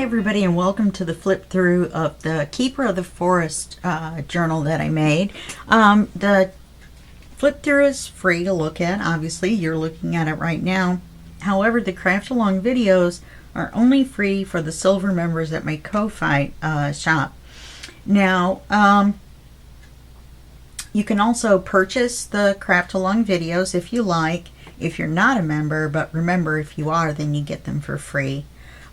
everybody, and welcome to the flip through of the Keeper of the Forest journal that I made. The flip through is free to look at. Obviously, you're looking at it right now. However, the craft along videos are only free for the silver members at my Ko-fi shop. Now, you can also purchase the craft along videos if you like, if you're not a member, but remember, if you are, then you get them for free.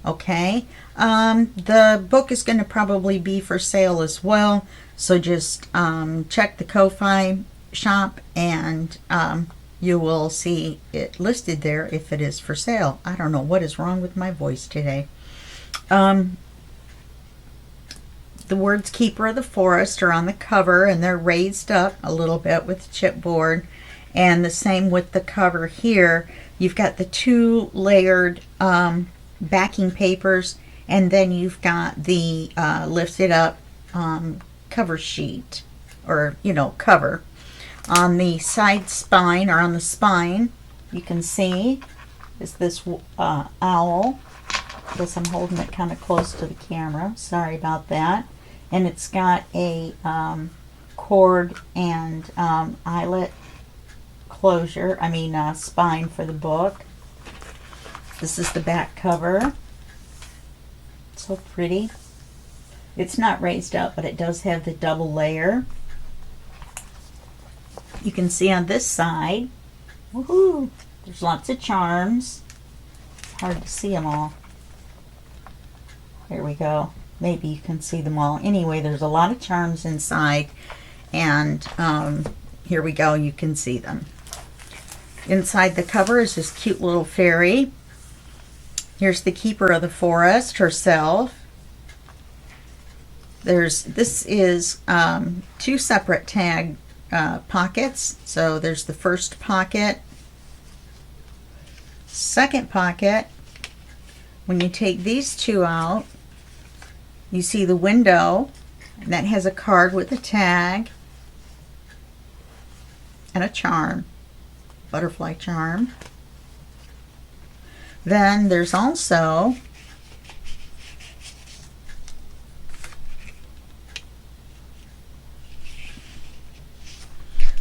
Okay, the book is going to probably be for sale as well, so just check the Ko-fi shop and you will see it listed there if it is for sale. I don't know what is wrong with my voice today. The words Keeper of the Forest are on the cover, and they're raised up a little bit with chipboard, and the same with the cover here. You've got the two layered backing papers, and then you've got the lifted up cover sheet, or cover. On the side spine, or on the spine, you can see is this owl. I guess I'm holding it kind of close to the camera, sorry about that. And it's got a cord and eyelet closure, spine for the book. This is the back cover. So pretty. It's not raised up, but it does have the double layer. You can see on this side, woohoo, there's lots of charms. Hard to see them all. Here we go. Maybe you can see them all. Anyway, there's a lot of charms inside, and here we go, you can see them. Inside the cover is this cute little fairy. Here's the Keeper of the Forest herself. This is two separate tag pockets. So there's the first pocket, second pocket. When you take these two out, you see the window, and that has a card with a tag and a charm, butterfly charm. Then there's also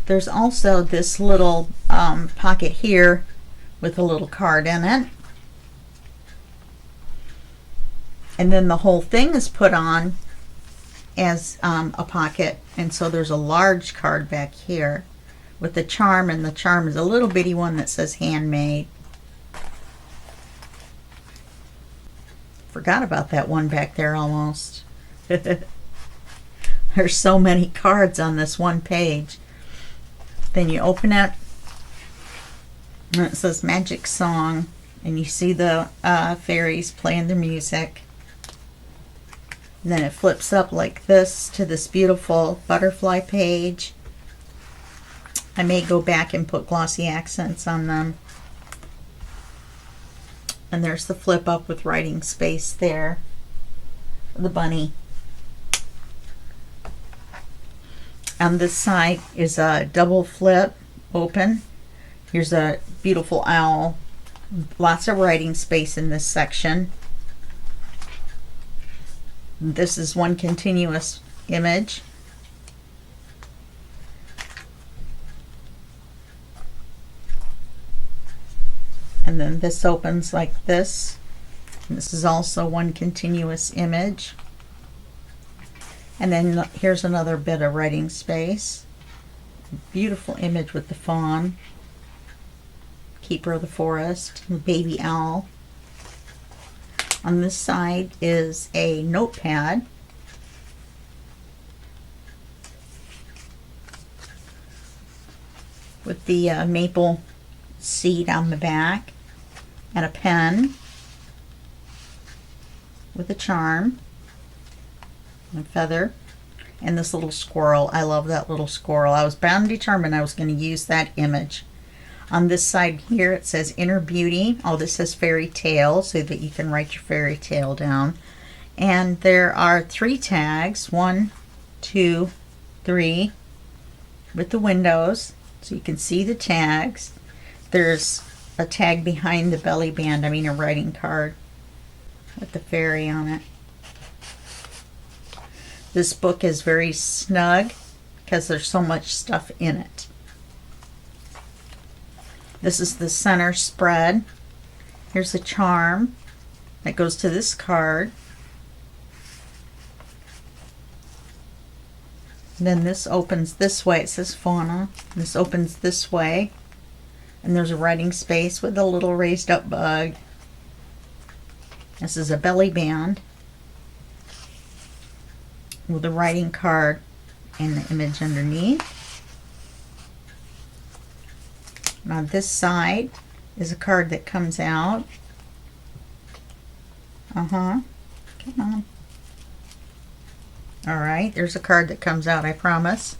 this little pocket here with a little card in it. And then the whole thing is put on as a pocket, and so there's a large card back here with the charm, and the charm is a little bitty one that says handmade. Forgot about that one back there almost. There's so many cards on this one page. Then you open it, and it says Magic Song, and you see the fairies playing the music. And then it flips up like this to this beautiful butterfly page. I may go back and put glossy accents on them. And there's the flip up with writing space there. The bunny. On this side is a double flip open. Here's a beautiful owl. Lots of writing space in this section. This is one continuous image. And then this opens like this. And this is also one continuous image. And then here's another bit of writing space. Beautiful image with the fawn, Keeper of the Forest, and the baby owl. On this side is a notepad. With the maple seed on the back, and a pen with a charm, and a feather, and this little squirrel. I love that little squirrel. I was bound and determined I was going to use that image. On this side here it says Inner Beauty. Oh, this says fairy tale, so that you can write your fairy tale down. And there are 3 tags, 1, 2, 3, with the windows, so you can see the tags. There's a tag behind the belly band, a writing card. with the fairy on it. This book is very snug because there's so much stuff in it. This is the center spread. Here's a charm that goes to this card. And then this opens this way. It says fauna. This opens this way. And there's a writing space with a little raised up bug. This is a belly band with a writing card and the image underneath. And on this side is a card that comes out. Come on. Alright, there's a card that comes out, I promise.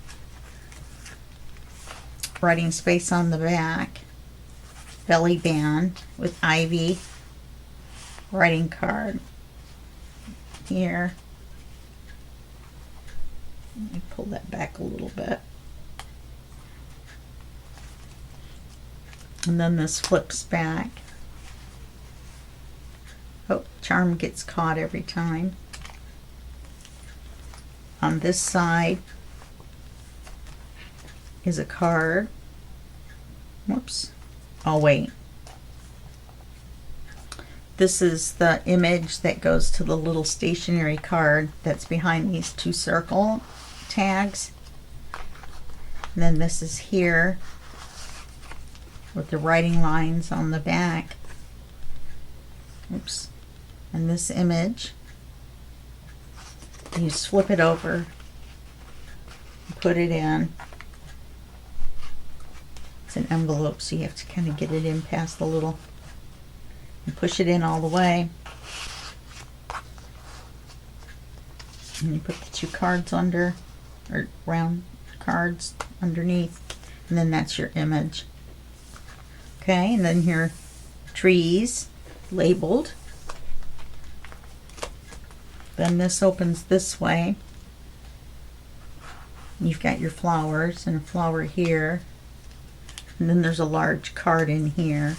Writing space on the back. Belly band with ivy. Writing card here. Let me pull that back a little bit. And then this flips back. Oh, charm gets caught every time. On this side is a card. Whoops. Oh, wait. This is the image that goes to the little stationery card that's behind these two circle tags. And then this is here with the writing lines on the back. Oops. And this image, you just flip it over, put it in. It's an envelope, so you have to kind of get it in past the little, and push it in all the way. And you put the two cards under, or round cards underneath, and then that's your image. Okay, and then here, trees labeled. Then this opens this way. You've got your flowers and a flower here. And then there's a large card in here.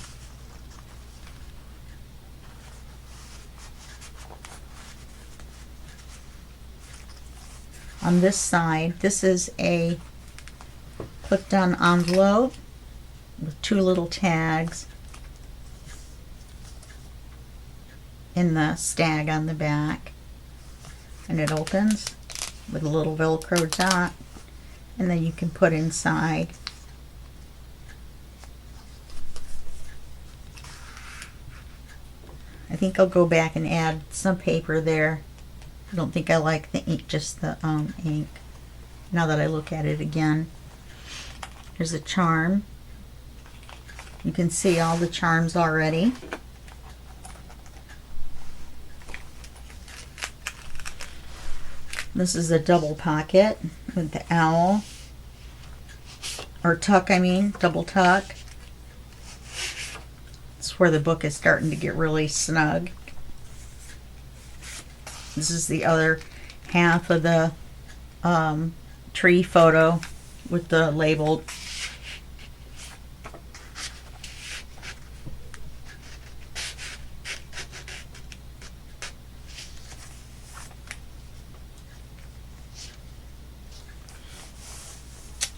On this side, this is a clipped-on envelope with two little tags and the stag on the back. And it opens with a little Velcro dot, and then you can put inside I think I'll go back and add some paper there. I don't think I like the ink, just the ink, now that I look at it again. Here's a charm. You can see all the charms already. This is a double pocket with the owl, or tuck, I mean, double tuck. It's where the book is starting to get really snug. This is the other half of the tree photo with the labeled.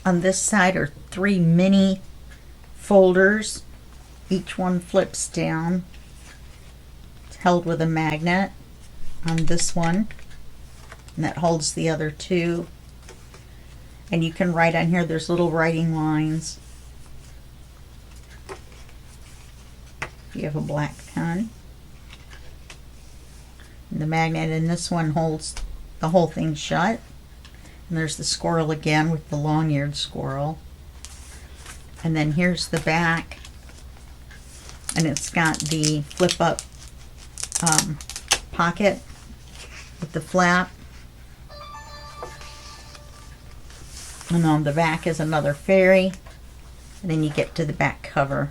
On this side are 3 mini folders. Each one flips down. It's held with a magnet on this one, and that holds the other 2. And you can write on here, there's little writing lines. If you have a black pen. And the magnet in this one holds the whole thing shut. And there's the squirrel again with the long-eared squirrel. And then here's the back. And it's got the flip-up pocket with the flap. And on the back is another fairy. And then you get to the back cover.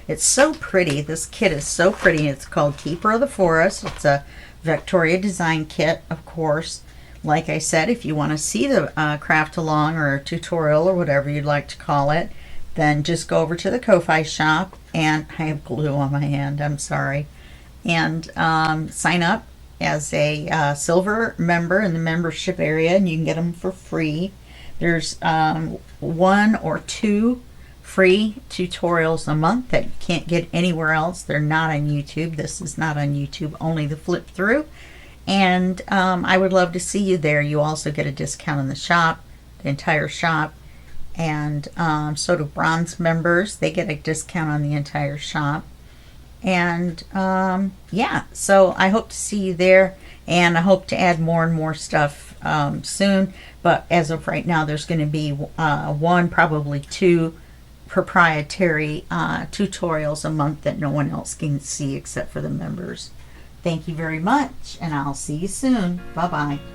It's so pretty. This kit is so pretty. It's called Keeper of the Forest. It's a Victoria design kit, of course. Like I said, if you want to see the craft along or a tutorial or whatever you'd like to call it, then just go over to the Ko-fi shop, and I have glue on my hand, I'm sorry, and sign up as a silver member in the membership area, and you can get them for free. There's 1 or 2 free tutorials a month that you can't get anywhere else. They're not on YouTube. This is not on YouTube, only the flip through. And I would love to see you there. You also get a discount in the shop, the entire shop. And so do bronze members. They get a discount on the entire shop. And yeah, so I hope to see you there. And I hope to add more and more stuff soon. But as of right now, there's going to be 1, probably 2 proprietary tutorials a month that no one else can see except for the members. Thank you very much, and I'll see you soon. Bye-bye.